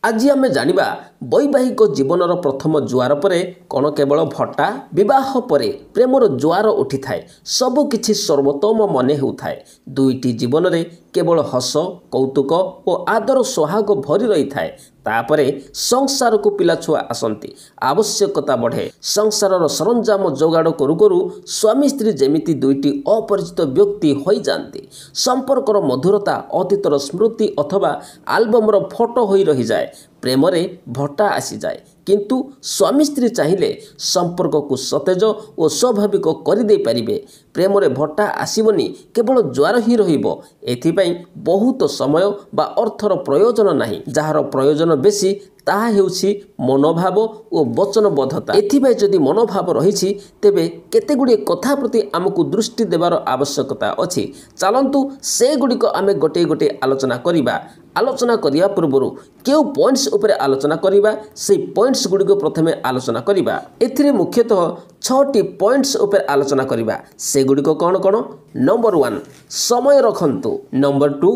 आज आम जानिबा वैवाहिक जीवनर प्रथम जुआर पर कौन केवल भट्टा विवाह पर प्रेमर जुआर उठी थाए सबकि सर्वोत्तम मन होउथाए। दुईटी जीवन में केवल हस कौतुक और आदर सोहाग भरी रही थाए। तापरे संसार को पिला छुआ आसंती आवश्यकता बढ़े संसार सरंजाम जोगाड़ करू करू स्वामी स्त्री जेमिति दुईटी अपरिचित व्यक्ति हो जाती। संपर्कर मधुरता अतीतर स्मृति अथवा आल्बमर फोटो हो रही जाए। प्रेम रे भट्टा आसी जाए किंतु स्वामी स्त्री चाहिए संपर्क को सतेज और स्वाभाविक करदे पारिबे। प्रेम रे भट्टा आसबनी केवल ज्वार ही रहिबो। एथिपाई बहुत समय बा अर्थर प्रयोजन नहीं। जार प्रयोजन बेसी ताहा हेउछि मनोभाव और वचनबद्धता। एथिपाई जदि मनोभाव रही तेबे केते गुडी कथा प्रति आमको दृष्टि देवार आवश्यकता अछि। चलंतु से गुडिक आमे गोटे गोटे आलोचना करिबा। आलोचना करिया पूर्व क्यों पॉइंट्स उपरे आलोचना करिबा से पॉइंट्स गुडी को प्रथमे आलोचना करिबा। एथिरे मुख्यतः 6टी पॉइंट्स उपरे आलोचना करिबा। से गुडी को कौन कौन? नंबर 1 समय रखंतु। नंबर 2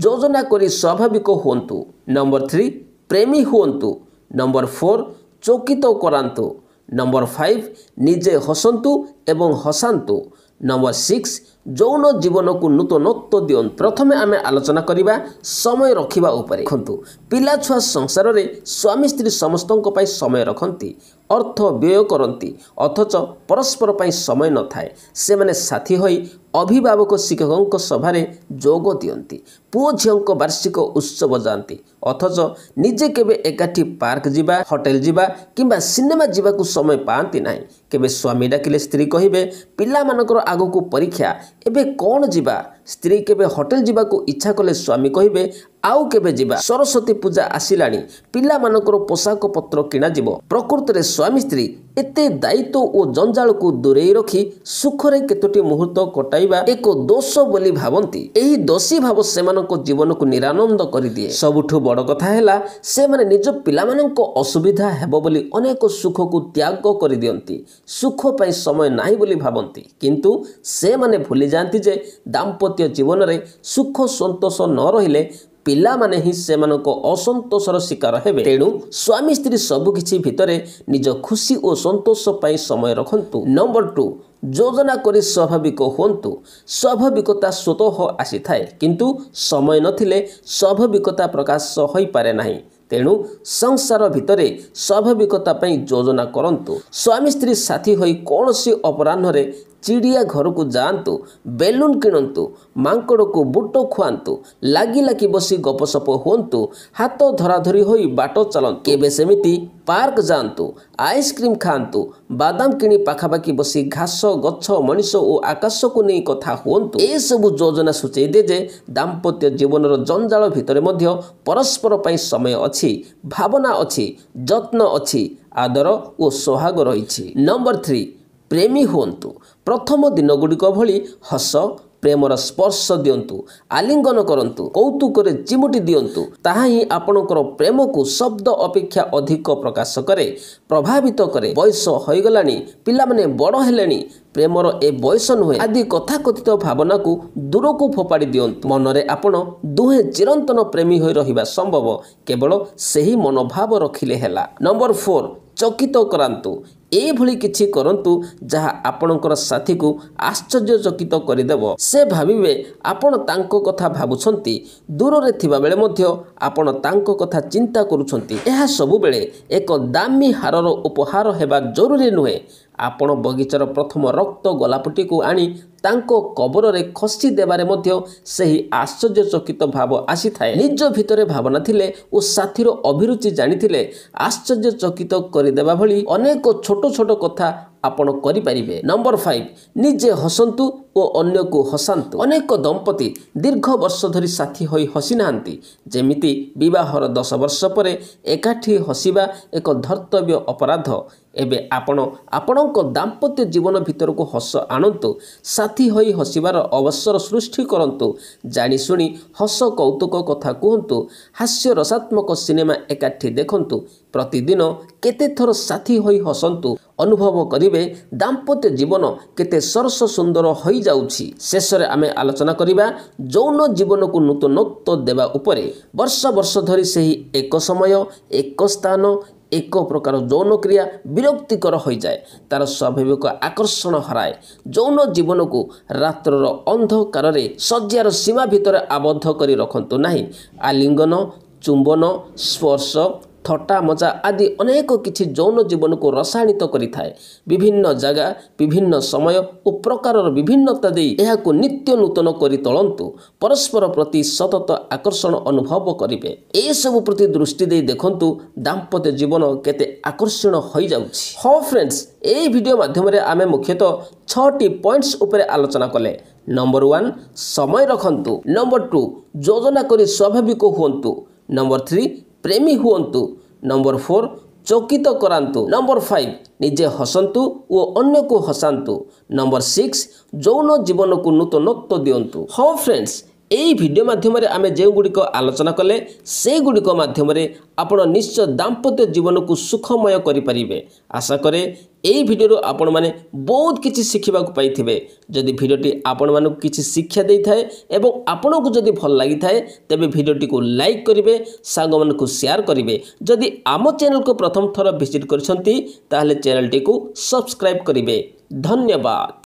योजना करी स्वाभाविक हुंतु। नंबर 3 प्रेमी हुंतु। नंबर 4 चकित करांतु। नंबर 5 निजे हसंतु एवं हसांतु। नंबर 6 यौन जीवन को नूतनत्व दियंतु। प्रथमे आमे आलोचना करिबा समय रखिबा उपरे। देखंतु पिला छुआ संसार रे स्वामी स्त्री समस्तंक पई समय रखंती, अर्थ व्यय करती, अथच परस्पर पई समय न थाए। से माने साथी होई अभिभावक शिक्षकों सभारे जोग दियंती, पुओ झियोंक वार्षिक उत्सव जाती, अथच निजे केबे एकाठी पार्क जिबा, होटेल जिबा किंबा सिनेमा जिबा को समय पाती नाही। केबे स्वामी डाकिले स्त्री कहिबे पिला मानकर आगो परीक्षा एबे कौन जिबा। स्त्री केबे होटेल जिबा को इच्छा कले स्वामी कहिबे आउ केबे जिबा। सरस्वती पूजा आसिलाणी पिला मानकर पोशाक पत्र किना जिवो। प्रकृत रे स्वामी स्त्री एते दायित्व और जंजाल को दूरे रखी सुखरे केतोटी मुहूर्त कटाइबा एक दोष बोली भावंती। एही दोषी भाव सेमानको जीवन को निरानंद कर दिए। सबुठु बड़ कथा हैला से माने निज पिला माननको असुविधा हेबो बोली अनेक सुख को त्याग कर दियंती। सुख पई समय नाही बोली भावंती किंतु से माने भूली जानती जे दाम्पत्य जीवन रे सुख संतोष न रहिले पिला माने ही सेमानको असंतोषर शिकार हेबे। तेणु स्वामी स्त्री सबकिछि भितरे निज खुशी और संतोष पाई समय रखंतु। नंबर 2 योजना करी स्वाभाविक हुंतु। स्वाभाविकता स्वतः आसी थाए किंतु समय नथिले स्वाभाविकता प्रकाश होई पारे नाही। तेणु संसार भितरे स्वाभाविकता पाई योजना करंतु। स्वामी स्त्री साथी होई कौनसी अपराह्न रे चिड़िया घर को जातु, बेलून किणतु, मांकड़ को बुट खुआंतु, लागी लागी बसी गपसप हुंतु, हाथ धराधरी होई बाट चलंतु। केबे सेमिति पार्क जातु, आइसक्रीम खातु, बादाम किणी पाखापाखि बसी घास गछ मनीष और आकाश को नहीं कथा हुंतु। ए सबु योजना सूचई दे जे दाम्पत्य जीवनर जंजाल भितरे मध्य परस्पर पई समय अछि, भावना अछि, जत्न अछि, आदर और सोहाग रहिछि। नंबर 3 प्रेमी हुंतु। प्रथम दिन गुड़िक भली हस प्रेमर स्पर्श दियंतु, आलिंगन करंतु, कौतुक चिमुटी दियंतु। ताहा ही आपणकर प्रेम को शब्द अपेक्षा अधिक प्रकाश करे, प्रभावित करे। बयस हो गलानी, पिला माने बड़ हेलेनी, प्रेमर ए बयस नुहे आदि कथा कथित भावना को दूर को फोपाड़ी दियंतु। मनरे आपण दुहे चिरंतन प्रेमी होई रहिबा संभव केवल सही मनोभाव रखिले हेला। नंबर 4 चकित करांतु। ए भली किछि करंतु जहा आपणकर साथी को आश्चर्यचकित करदेव। से भाविबे आपण तांको कथा भाबुछंती, दूर रे थिबा बेले मध्य आपण तांको कथा चिंता करूछंती। एहा सबु बेले एक दामी हारर उपहार हेबा जरूरी नुहे। आपण बगीचार प्रथम रक्त गोलापटी को आनी तांको कबर रे खसी देबारे मध्य सही आश्चर्यचकित भाव आसी थाए। निज भितरे भावना थिले ओ साथीर अभिरुचि जानिथिले आश्चर्यचकित करदेबा भली अनेक छोट छोट कथा आपण करि परिबे। नंबर 5 निजे हसंतु और अन्य को हसांतु। अनेक दंपति दीर्घ वर्ष धरी साथी होई हसी नांती। जेमिति विवाहर 10 वर्ष परे एकाठी हसिबा एक धर्तव्य अपराध। एबे आपणक दाम्पत्य जीवन भितर को हस आणंतु, साथी होई हसिबार अवसर सृष्टि करंतु, जानी सुनी हस कौतुक कथा कहंतु, हास्य रसात्मक सिनेमा एकाठी देखंतु, प्रतिदिन केते थर साथी होई हसंतु। अनुभव करिवे दाम्पत्य जीवन केते सरस सुंदर होई ହୋଇଯାଉଛି। ଶେଷରେ ଆମେ ଆଲୋଚନା କରିବା ଯୌନ ଜୀବନକୁ ନୂତନତ୍ୱ ଦେବା ଉପରେ। ବର୍ଷ ବର୍ଷ ଧରି ସେହି ଏକ ସମୟ, ଏକ ସ୍ଥାନ, ଏକ ପ୍ରକାର ଯୌନ କ୍ରିୟା ବିରକ୍ତିକର ହୋଇଯାଏ, ତାର ସ୍ୱାଭାବିକ ଆକର୍ଷଣ ହରାଏ। ଯୌନ ଜୀବନକୁ ରାତ୍ରର ଅନ୍ଧକାରରେ ଶଯ୍ୟାର ସୀମା ଭିତରେ ଆବଦ୍ଧ କରି ରଖନ୍ତୁ ନାହିଁ। ଆଲିଙ୍ଗନ, ଚୁମ୍ବନ, ସ୍ପର୍ଶ, ଥଟ୍ଟା ମଜା ଆଦି ଅନେକ କିଛି ଯୌନ ଜୀବନକୁ ରସାୟନିତ କରିଥାଏ। ବିଭିନ୍ନ ଜାଗା, ବିଭିନ୍ନ ସମୟ ଓ ପ୍ରକାରର ବିଭିନ୍ନତା ଦେଇ ଏହାକୁ ନିତ୍ୟ ନୂତନ କରି ତୋଳନ୍ତୁ। ପରସ୍ପର ପ୍ରତି ସତତ ଆକର୍ଷଣ ଅନୁଭବ କରିବେ। ଏସବୁ ପ୍ରତି ଦୃଷ୍ଟି ଦେଇ ଦେଖନ୍ତୁ ଦାମ୍ପତ୍ୟ ଜୀବନ କେତେ ଆକର୍ଷଣୀୟ ହୋଇଯାଉଛି। ହଁ ଫ୍ରେଣ୍ଡସ୍, ଏହି ଭିଡ଼ିଓ ମାଧ୍ୟମରେ ଆମେ ମୁଖ୍ୟତଃ 6ଟି ପଏଣ୍ଟସ୍ ଉପରେ ଆଲୋଚନା କଲେ। ନମ୍ବର 1, ସମୟ ରଖନ୍ତୁ। ନମ୍ବର 2, ଯୋଜନା କରି ସ୍ୱାଭାବିକ ହୁଅନ୍ତୁ। ନମ୍ବର 3, ପ୍ରେମୀ ହୁଅନ୍ତୁ। ନମ୍ବର 4, ଚକିତ କରାନ୍ତୁ। ନମ୍ବର 5, ନିଜେ ହସନ୍ତୁ ଓ ଅନ୍ୟକୁ ହସାନ୍ତୁ। ନମ୍ବର 6, ଯୌନ ଜୀବନକୁ ନୂତନତ୍ୱ ଦିଅନ୍ତୁ। ହଁ ଫ୍ରେଣ୍ଡସ୍, ଏହି ଭିଡ଼ିଓ ମାଧ୍ୟମରେ ଆମେ ଯେଉଁଗୁଡ଼ିକ ଆଲୋଚନା କଲେ ସେଗୁଡ଼ିକ ମାଧ୍ୟମରେ ଆପଣ ନିଶ୍ଚୟ ଦାମ୍ପତ୍ୟ ଜୀବନକୁ ସୁଖମୟ କରିପାରିବେ। ଆଶା କରେ ଏହି ଭିଡ଼ିଓରୁ ଆପଣମାନେ ବହୁତ କିଛି ଶିଖିବାକୁ ପାଇଥିବେ। ଯଦି ଭିଡ଼ିଓଟି ଆପଣମାନଙ୍କୁ କିଛି ଶିକ୍ଷା ଦେଇଥାଏ ଏବଂ ଆପଣଙ୍କୁ ଯଦି ଭଲ ଲାଗିଥାଏ ତେବେ ଭିଡ଼ିଓଟିକୁ ଲାଇକ୍ କରିବେ, ସାଙ୍ଗମାନଙ୍କୁ ସେୟାର କରିବେ। ଯଦି ଆମ ଚ୍ୟାନେଲକୁ ପ୍ରଥମ ଥର ଭିଜିଟ୍ କରିଛନ୍ତି ତାହେଲେ ଚ୍ୟାନେଲଟିକୁ ସବସ୍କ୍ରାଇବ୍ କରିବେ। ଧନ୍ୟବାଦ।